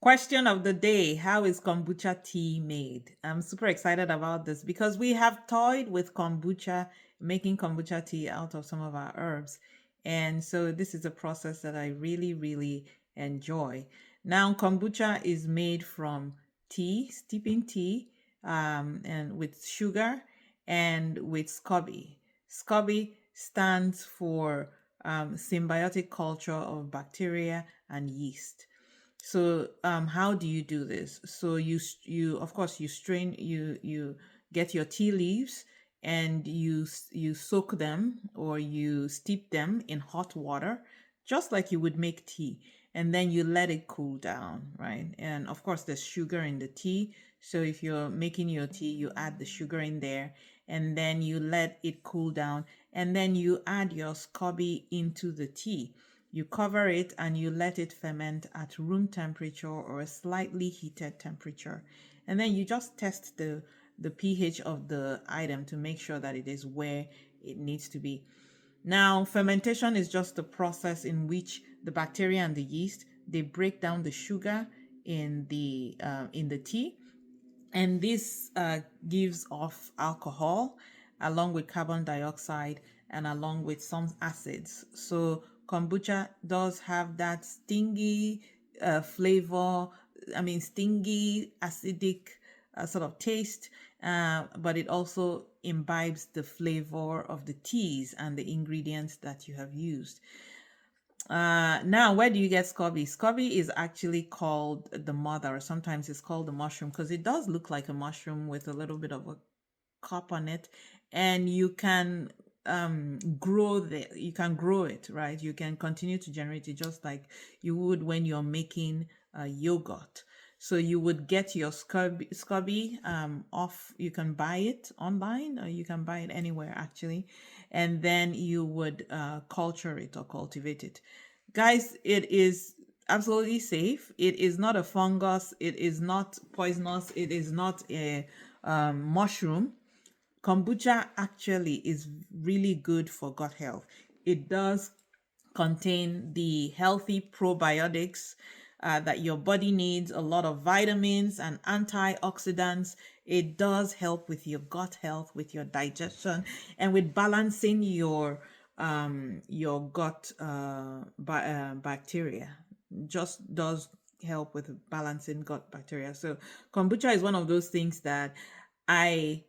Question of the day: how is kombucha tea made? I'm super excited about this because we have toyed with kombucha, making kombucha tea out of some of our herbs. And so this is a process that I really, really enjoy. Now, kombucha is made from tea, steeping tea, and with sugar and with SCOBY. SCOBY stands for symbiotic culture of bacteria and yeast. So how do you do this? So you of course you strain you get your tea leaves and you soak them or you steep them in hot water just like you would make tea, and then you let it cool down, right? And of course there's sugar in the tea, so if you're making your tea you add the sugar in there and then you let it cool down and then you add your SCOBY into the tea. You cover it and you let it ferment at room temperature or a slightly heated temperature. And then you just test the pH of the item to make sure that it is where it needs to be. Now, fermentation is just the process in which the bacteria and the yeast, they break down the sugar in the tea, and this gives off alcohol along with carbon dioxide and along with some acids. So kombucha does have that stingy flavor, stingy acidic sort of taste, but it also imbibes the flavor of the teas and the ingredients that you have used. Now, where do you get SCOBY? SCOBY is actually called the mother, or sometimes it's called the mushroom because it does look like a mushroom with a little bit of a cup on it, and you can you can grow it, right? You can continue to generate it just like you would when you're making yogurt. So you would get your SCOBY off. You can buy it online or you can buy it anywhere actually, and then you would culture it or cultivate it. Guys, it is absolutely safe. It is not a fungus. It is not poisonous. It is not a mushroom. Kombucha actually is really good for gut health. It does contain the healthy probiotics that your body needs, a lot of vitamins and antioxidants. It does help with your gut health, with your digestion, and with balancing your gut bacteria. Just does help with balancing gut bacteria. So kombucha is one of those things that I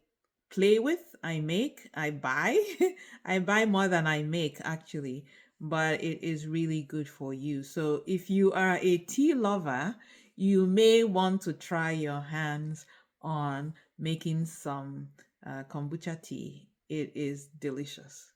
play with, I make, I buy. I buy more than I make actually, but it is really good for you. So if you are a tea lover, you may want to try your hands on making some kombucha tea. It is delicious.